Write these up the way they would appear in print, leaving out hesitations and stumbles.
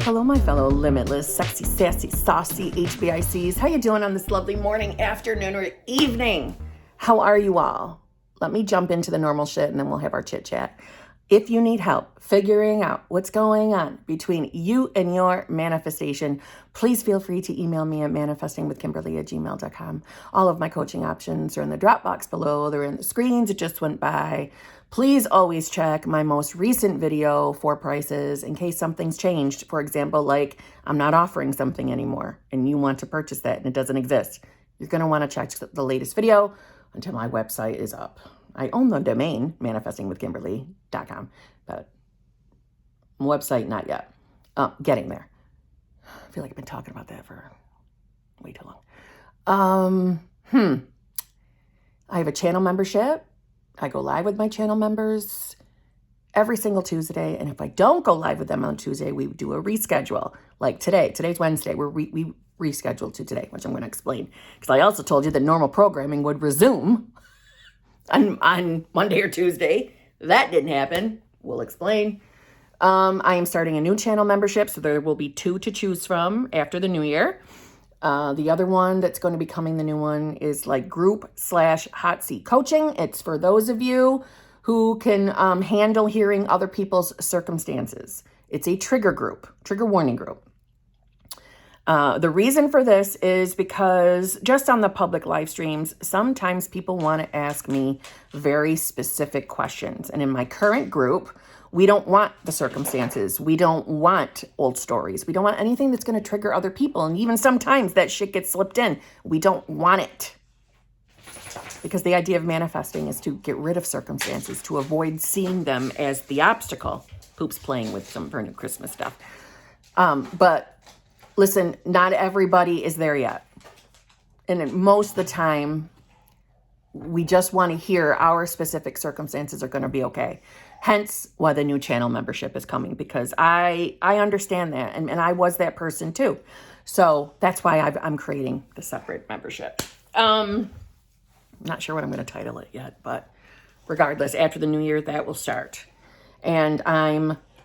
Hello, my fellow limitless, sexy, sassy, saucy HBICs. How you doing on this lovely morning, afternoon, or evening? How are you all? Let me jump into the normal shit and then we'll have our chit chat. If you need help figuring out what's going on between you and your manifestation, please feel free to email me at manifestingwithkimberly@gmail.com. All of my coaching options are in the drop box below. They're in the screens. It just went by. Please always check my most recent video for prices in case something's changed. For example, like I'm not offering something anymore and you want to purchase that and it doesn't exist. You're going to want to check the latest video until my website is up. I own the domain, manifestingwithkimberly.com, but website, not yet. Getting there. I feel like I've been talking about that for way too long. I have a channel membership. I go live with my channel members every single Tuesday. And if I don't go live with them on Tuesday, we do a reschedule. Like today. Today's Wednesday. We rescheduled to today, which I'm going to explain. Because I also told you that normal programming would resume on Monday or Tuesday. That didn't happen. We'll explain. I am starting a new channel membership, so there will be 2 to choose from after the new year. The other one that's going to be coming, the new one, is like group/hot seat coaching. It's for those of you who can handle hearing other people's circumstances. It's a trigger warning group. The reason for this is because just on the public live streams, sometimes people want to ask me very specific questions. And in my current group, we don't want the circumstances. We don't want old stories. We don't want anything that's going to trigger other people. And even sometimes that shit gets slipped in. We don't want it. Because the idea of manifesting is to get rid of circumstances, to avoid seeing them as the obstacle. Poop's playing with some for new Christmas stuff. But listen, not everybody is there yet. And most of the time, we just want to hear our specific circumstances are going to be okay. Hence why the new channel membership is coming, because I understand that. And I was that person too. So that's why I'm creating the separate membership. I'm not sure what I'm going to title it yet, but regardless, after the new year, that will start. And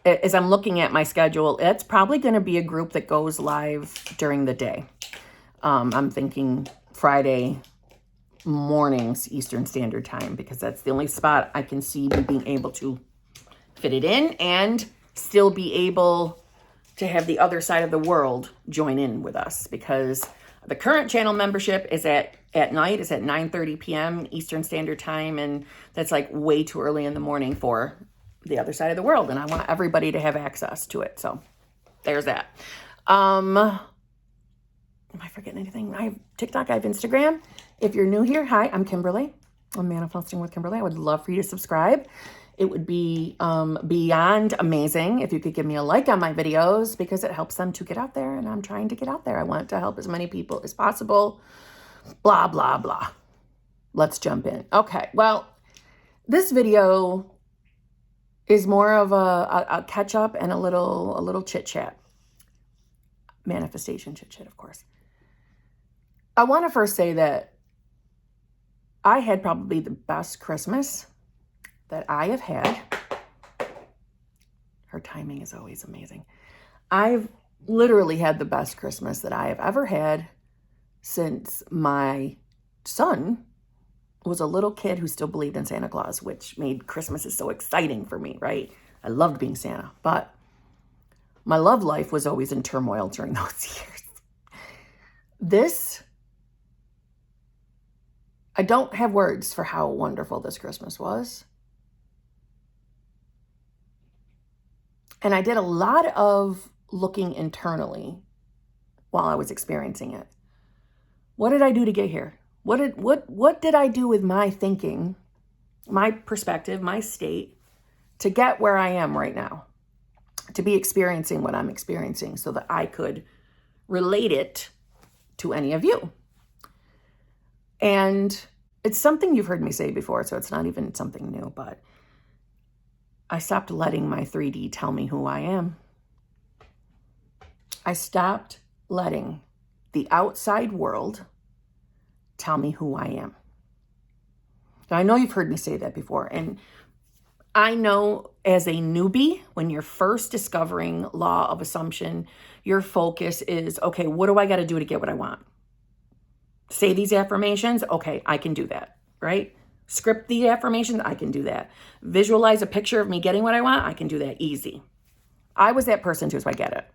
as I'm looking at my schedule, it's probably going to be a group that goes live during the day. I'm thinking Friday mornings, Eastern Standard Time, because that's the only spot I can see me being able to fit it in and still be able to have the other side of the world join in with us, because the current channel membership is at night. It's at 9:30 p.m. Eastern Standard Time, and that's like way too early in the morning for the other side of the world, and I want everybody to have access to it. So there's that. Am I forgetting anything? I have TikTok, I have Instagram. If you're new here, hi, I'm Kimberly. I'm Manifesting with Kimberly. I would love for you to subscribe. It would be beyond amazing if you could give me a like on my videos, because it helps them to get out there, and I'm trying to get out there. I want to help as many people as possible. Blah, blah, blah. Let's jump in. Okay, well, this video is more of a catch up and a little chit chat. Manifestation chit chat, of course. I want to first say that I had probably the best Christmas that I have had. Her timing is always amazing. I've literally had the best Christmas that I have ever had since my son was a little kid who still believed in Santa Claus, which made Christmases so exciting for me, right? I loved being Santa, but my love life was always in turmoil during those years. I don't have words for how wonderful this Christmas was. And I did a lot of looking internally while I was experiencing it. What did I do to get here? What did I do with my thinking, my perspective, my state to get where I am right now? To be experiencing what I'm experiencing so that I could relate it to any of you. And it's something you've heard me say before, so it's not even something new, but I stopped letting my 3D tell me who I am. I stopped letting the outside world tell me who I am. Now, I know you've heard me say that before, and I know as a newbie, when you're first discovering law of assumption, your focus is, okay, what do I got to do to get what I want? Say these affirmations. Okay, I can do that, right? Script the affirmations. I can do that. Visualize a picture of me getting what I want. I can do that easy. I was that person too, so I get it.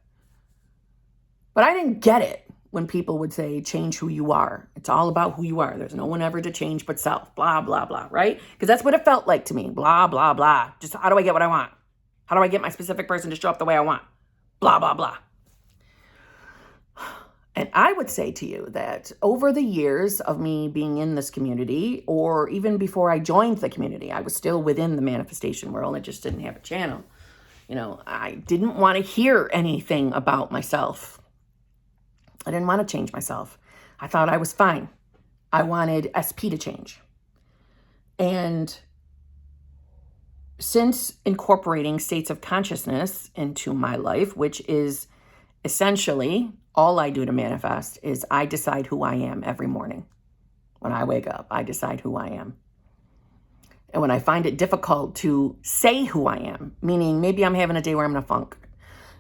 But I didn't get it when people would say, change who you are. It's all about who you are. There's no one ever to change but self, blah, blah, blah, right? Because that's what it felt like to me, blah, blah, blah. Just how do I get what I want? How do I get my specific person to show up the way I want? Blah, blah, blah. And I would say to you that over the years of me being in this community, or even before I joined the community, I was still within the manifestation world. I just didn't have a channel. I didn't want to hear anything about myself. I didn't want to change myself. I thought I was fine. I wanted SP to change. And since incorporating states of consciousness into my life, which is essentially all I do to manifest, is I decide who I am every morning. When I wake up, I decide who I am. And when I find it difficult to say who I am, meaning maybe I'm having a day where I'm in a funk,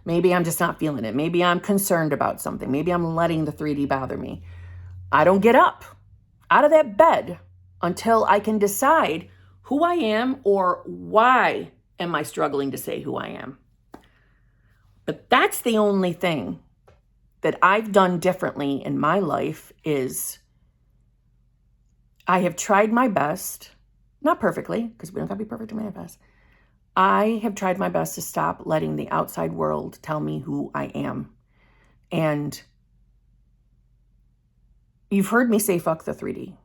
maybe I'm just not feeling it, maybe I'm concerned about something, maybe I'm letting the 3D bother me, I don't get up out of that bed until I can decide who I am or why am I struggling to say who I am. But that's the only thing that I've done differently in my life is I have tried my best, not perfectly, because we don't gotta be perfect to manifest. I have tried my best to stop letting the outside world tell me who I am. And you've heard me say, fuck the 3D.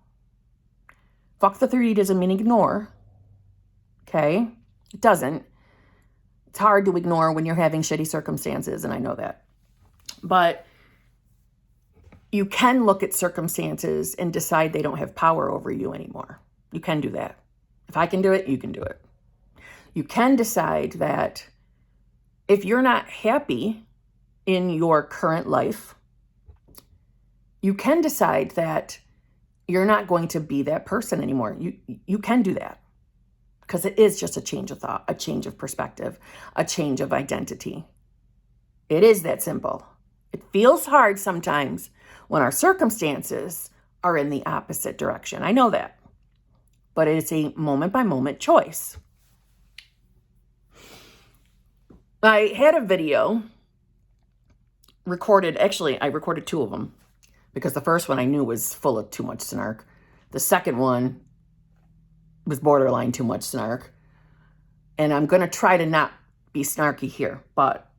Fuck the 3D doesn't mean ignore, okay? It doesn't. It's hard to ignore when you're having shitty circumstances, and I know that. But you can look at circumstances and decide they don't have power over you anymore. You can do that. If I can do it, you can do it. You can decide that if you're not happy in your current life, you can decide that you're not going to be that person anymore. You can do that because it is just a change of thought, a change of perspective, a change of identity. It is that simple. It feels hard sometimes when our circumstances are in the opposite direction. I know that, but it's a moment by moment choice. I had a video recorded. Actually, I recorded 2 of them because the first one I knew was full of too much snark. The second one was borderline too much snark. And I'm going to try to not be snarky here. But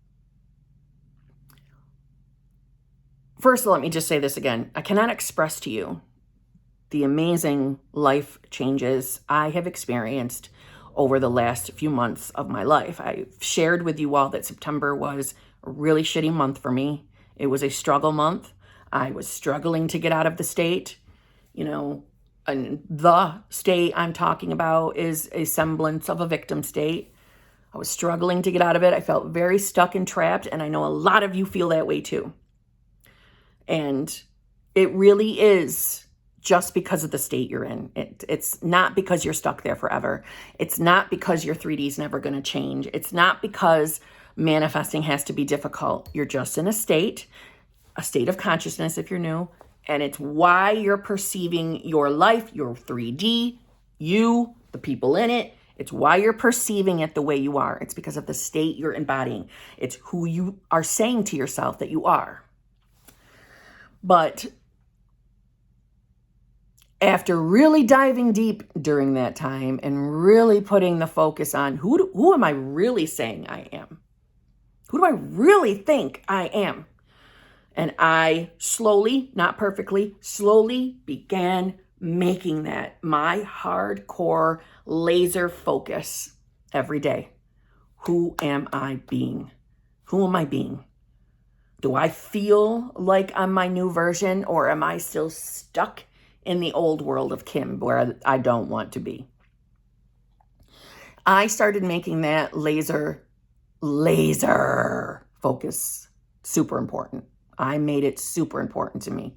first, let me just say this again. I cannot express to you the amazing life changes I have experienced over the last few months of my life. I've shared with you all that September was a really shitty month for me. It was a struggle month. I was struggling to get out of the state. And the state I'm talking about is a semblance of a victim state. I was struggling to get out of it. I felt very stuck and trapped, and I know a lot of you feel that way too. And it really is just because of the state you're in. It's not because you're stuck there forever. It's not because your 3D is never going to change. It's not because manifesting has to be difficult. You're just in a state of consciousness if you're new, and it's why you're perceiving your life, your 3D, you, the people in it. It's why you're perceiving it the way you are. It's because of the state you're embodying. It's who you are saying to yourself that you are. But after really diving deep during that time and really putting the focus on who am I really saying I am? Who do I really think I am? And I slowly, not perfectly, slowly began making that my hardcore laser focus every day. Who am I being? Who am I being? Do I feel like I'm my new version, or am I still stuck in the old world of Kim where I don't want to be? I started making that laser focus super important. I made it super important to me.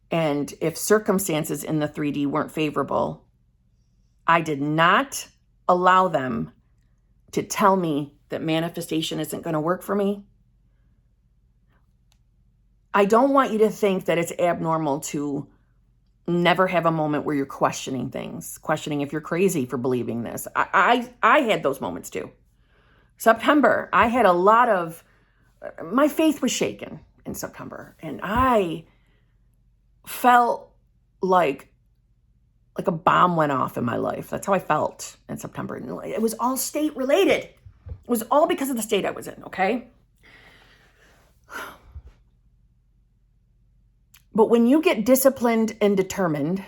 And if circumstances in the 3D weren't favorable, I did not allow them to tell me that manifestation isn't going to work for me. I don't want you to think that it's abnormal to never have a moment where you're questioning things, questioning if you're crazy for believing this. I had those moments too. September, I had a lot of, my faith was shaken in September, and I felt like a bomb went off in my life. That's how I felt in September. It was all state related. It was all because of the state I was in, okay? But when you get disciplined and determined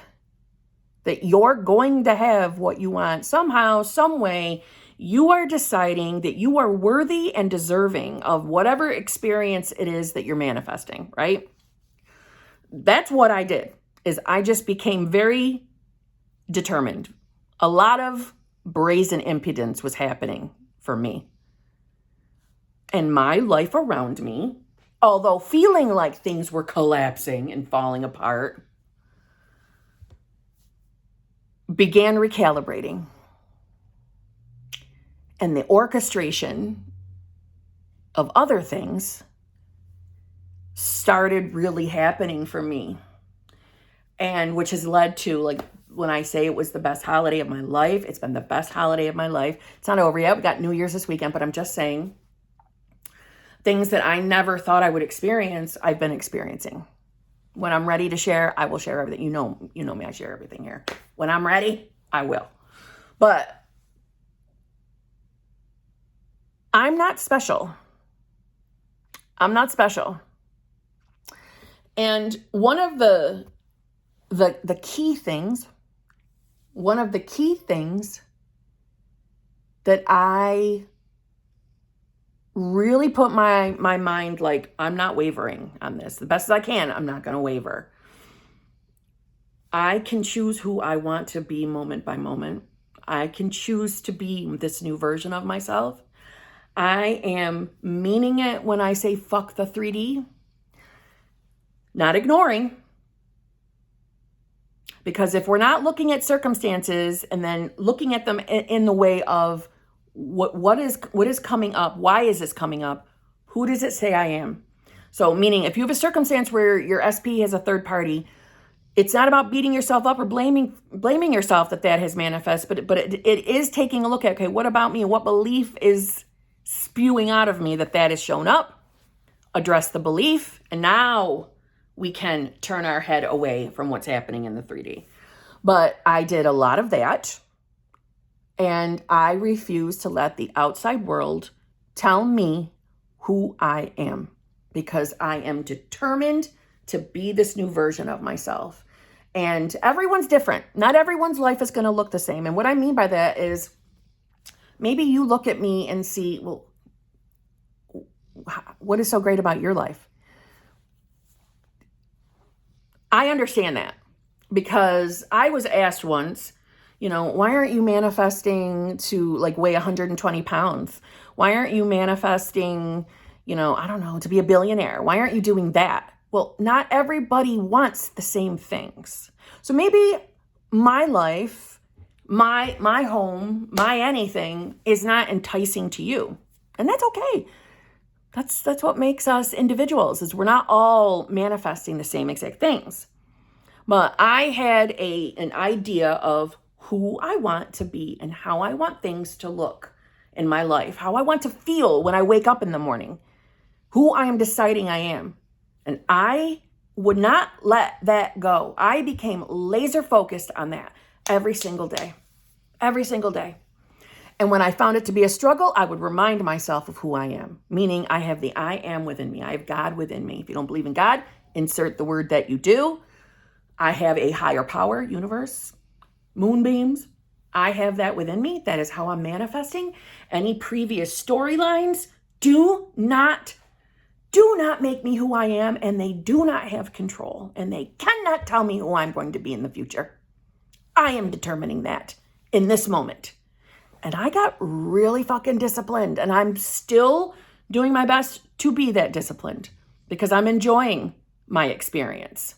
that you're going to have what you want, somehow, some way, you are deciding that you are worthy and deserving of whatever experience it is that you're manifesting, right? That's what I did, is I just became very determined. A lot of brazen impudence was happening for me. And my life around me, although feeling like things were collapsing and falling apart, began recalibrating. And the orchestration of other things started really happening for me. And which has led to, like, when I say it was the best holiday of my life, it's been the best holiday of my life. It's not over yet. We got New Year's this weekend, but I'm just saying things that I never thought I would experience, I've been experiencing. When I'm ready to share, I will share everything. You know me, I share everything here. When I'm ready, I will. But I'm not special. I'm not special. And one of the key things, that I really put my mind, like, I'm not wavering on this. The best as I can, I'm not going to waver. I can choose who I want to be moment by moment. I can choose to be this new version of myself. I am meaning it when I say fuck the 3D. Not ignoring. Because if we're not looking at circumstances and then looking at them in the way of what is coming up, why is this coming up, who does it say I am? So meaning if you have a circumstance where your SP has a third party, it's not about beating yourself up or blaming yourself that has manifested, but it is taking a look at, okay, what about me? What belief is spewing out of me that has shown up? Address the belief, and now we can turn our head away from what's happening in the 3D. But I did a lot of that, and I refuse to let the outside world tell me who I am, because I am determined to be this new version of myself. And everyone's different. Not everyone's life is going to look the same. And what I mean by that is, maybe you look at me and see, well, what is so great about your life? I understand that, because I was asked once, why aren't you manifesting to weigh 120 pounds? Why aren't you manifesting, to be a billionaire? Why aren't you doing that? Well, not everybody wants the same things. So maybe my life, my home, my anything is not enticing to you. And that's okay. That's what makes us individuals, is we're not all manifesting the same exact things. But I had an idea of who I want to be and how I want things to look in my life, how I want to feel when I wake up in the morning, who I am deciding I am. And I would not let that go. I became laser focused on that every single day. And when I found it to be a struggle, I would remind myself of who I am, meaning I have the I am within me. I have God within me. If you don't believe in God, insert the word that you do. I have a higher power, universe, moonbeams. I have that within me. That is how I'm manifesting. Any previous storylines do not make me who I am, and they do not have control, and they cannot tell me who I'm going to be in the future. I am determining that in this moment. And I got really fucking disciplined, and I'm still doing my best to be that disciplined, because I'm enjoying my experience.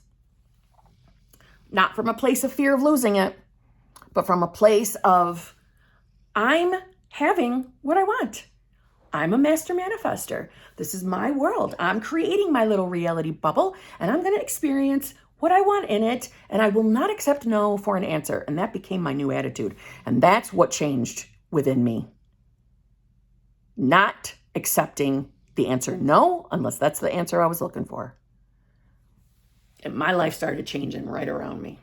Not from a place of fear of losing it, but from a place of I'm having what I want. I'm a master manifester. This is my world. I'm creating my little reality bubble, and I'm going to experience what I want in it, and I will not accept no for an answer. And that became my new attitude. And that's what changed within me. Not accepting the answer no, unless that's the answer I was looking for. And my life started changing right around me.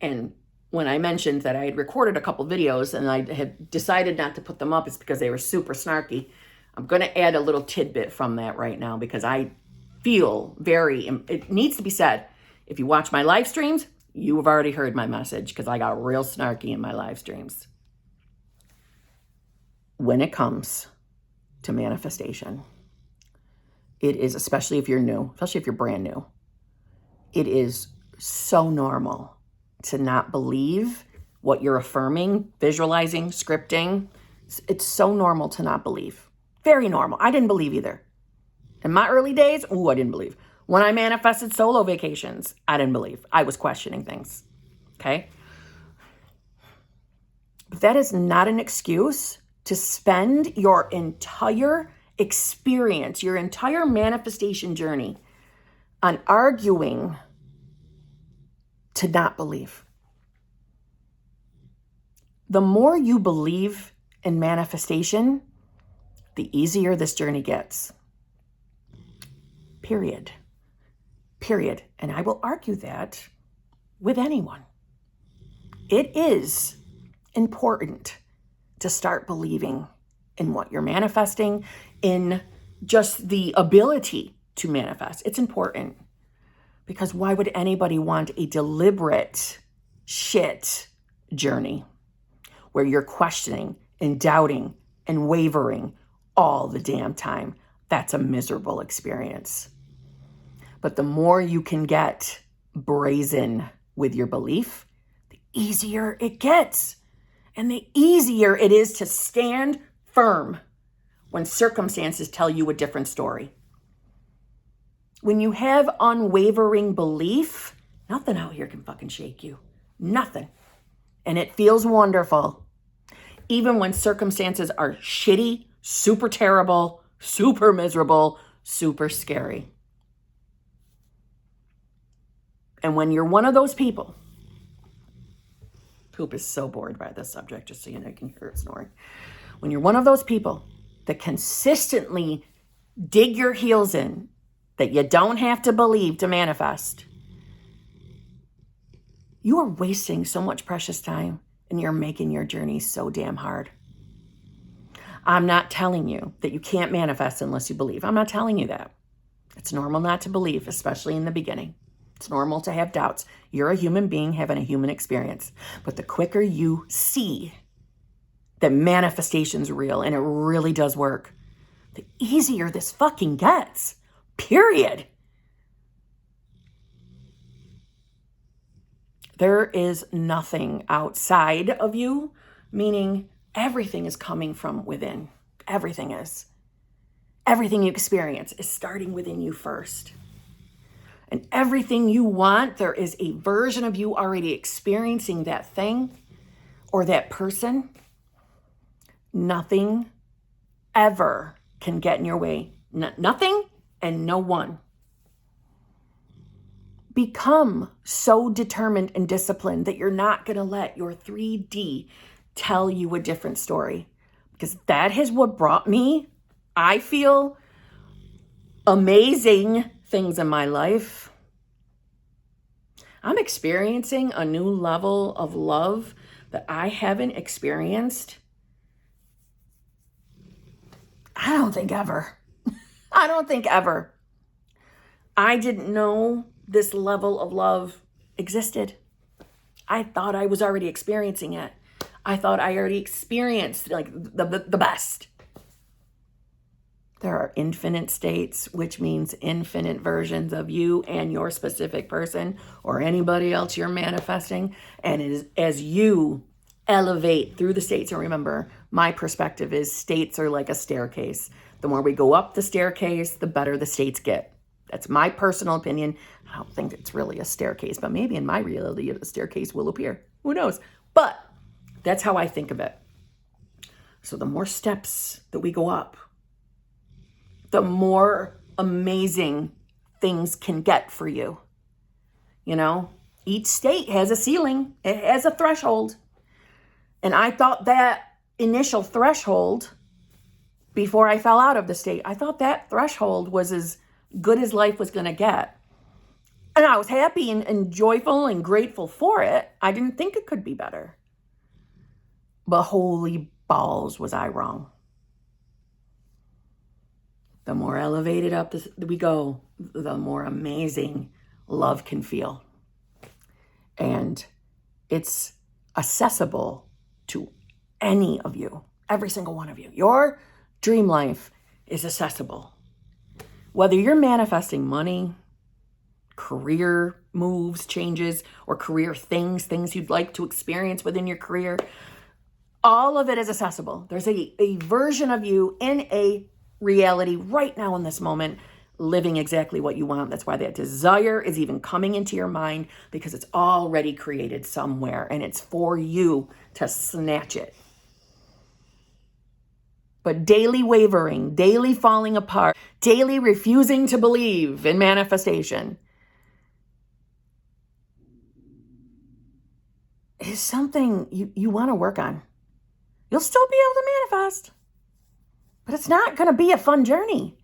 And when I mentioned that I had recorded a couple videos and I had decided not to put them up, it's because they were super snarky. I'm going to add a little tidbit from that right now because I feel it needs to be said. If you watch my live streams, you have already heard my message because I got real snarky in my live streams. When it comes to manifestation, it is, especially if you're new, especially if you're brand new, it is so normal to not believe what you're affirming, visualizing, scripting. It's so normal to not believe. Very normal. I didn't believe either. In my early days, I didn't believe. When I manifested solo vacations, I didn't believe. I was questioning things. Okay? But that is not an excuse to spend your entire experience, your entire manifestation journey on arguing to not believe. The more you believe in manifestation, the easier this journey gets. Period. And I will argue that with anyone. It is important to start believing in what you're manifesting, in just the ability to manifest. It's important. Because why would anybody want a deliberate shit journey where you're questioning and doubting and wavering all the damn time? That's a miserable experience. But the more you can get brazen with your belief, the easier it gets. And the easier it is to stand firm when circumstances tell you a different story. When you have unwavering belief, nothing out here can fucking shake you. Nothing. And it feels wonderful. Even when circumstances are shitty, super terrible, super miserable, super scary. And when you're one of those people, Poop is so bored by this subject, just so you know, you can hear it snoring. When you're one of those people that consistently dig your heels in, that you don't have to believe to manifest, you are wasting so much precious time and you're making your journey so damn hard. I'm not telling you that you can't manifest unless you believe. I'm not telling you that. It's normal not to believe, especially in the beginning. It's normal to have doubts. You're a human being having a human experience. But the quicker you see that manifestation's real and it really does work, the easier this fucking gets. Period. There is nothing outside of you, meaning everything is coming from within. Everything is. Everything you experience is starting within you first. And everything you want, there is a version of you already experiencing that thing or that person. Nothing ever can get in your way. Nothing and no one. Become so determined and disciplined that you're not going to let your 3D tell you a different story. Because that is what brought me, I feel, amazing things in my life. I'm experiencing a new level of love that I haven't experienced, I don't think ever. I don't think ever. I didn't know this level of love existed. I thought I was already experiencing it. I thought I already experienced like the best. There are infinite states, which means infinite versions of you and your specific person or anybody else you're manifesting. And it is as you elevate through the states. And remember, my perspective is states are like a staircase. The more we go up the staircase, the better the states get. That's my personal opinion. I don't think it's really a staircase, but maybe in my reality, a staircase will appear. Who knows? But that's how I think of it. So the more steps that we go up, the more amazing things can get for you. You know, each state has a ceiling. It has a threshold. And I thought that initial threshold, before I fell out of the state, I thought that threshold was as good as life was going to get. And I was happy and joyful and grateful for it. I didn't think it could be better. But holy balls, was I wrong. The more elevated up we go, the more amazing love can feel. And it's accessible to any of you, every single one of you. Your dream life is accessible. Whether you're manifesting money, career moves, changes, or career things you'd like to experience within your career, all of it is accessible. There's a version of you in a reality right now in this moment, living exactly what you want. That's why that desire is even coming into your mind, because it's already created somewhere and it's for you to snatch it. But daily wavering, daily falling apart, daily refusing to believe in manifestation is something you want to work on. You'll still be able to manifest, but it's not going to be a fun journey.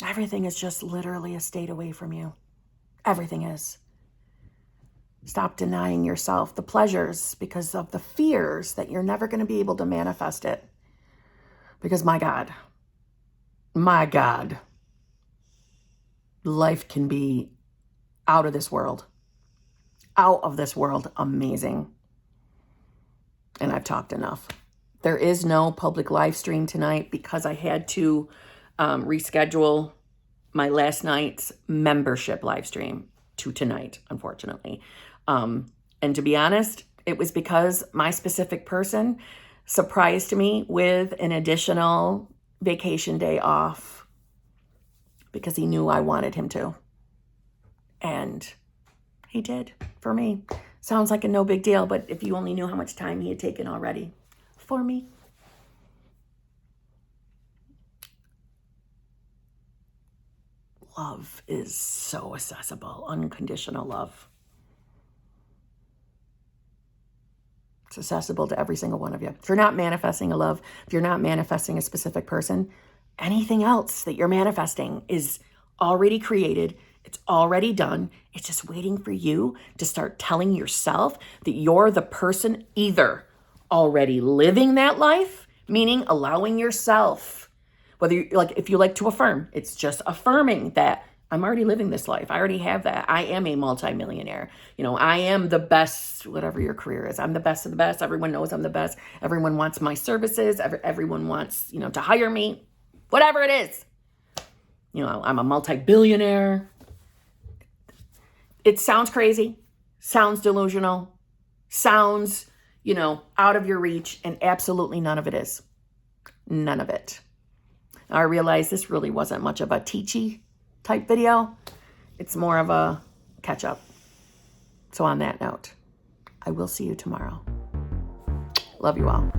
Everything is just literally a state away from you. Everything is. Stop denying yourself the pleasures because of the fears that you're never going to be able to manifest it. Because my God, life can be out of this world amazing. And I've talked enough. There is no public live stream tonight because I had to reschedule my last night's membership live stream to tonight, unfortunately. And to be honest, it was because my specific person surprised me with an additional vacation day off because he knew I wanted him to. And he did for me. Sounds like a no big deal, but if you only knew how much time he had taken already for me. Love is so accessible, unconditional love. It's accessible to every single one of you. If you're not manifesting a love, if you're not manifesting a specific person, anything else that you're manifesting is already created. It's already done. It's just waiting for you to start telling yourself that you're the person either already living that life, meaning allowing yourself, whether you like, if you like to affirm, it's just affirming that I'm already living this life. I already have that. I am a multimillionaire. You know, I am the best, whatever your career is. I'm the best of the best. Everyone knows I'm the best. Everyone wants my services. Everyone wants, to hire me, whatever it is. I'm a multi-billionaire. It sounds crazy, sounds delusional, sounds, out of your reach, and absolutely none of it is. None of it. I realized this really wasn't much of a teachy type video. It's more of a catch up. So on that note, I will see you tomorrow. Love you all.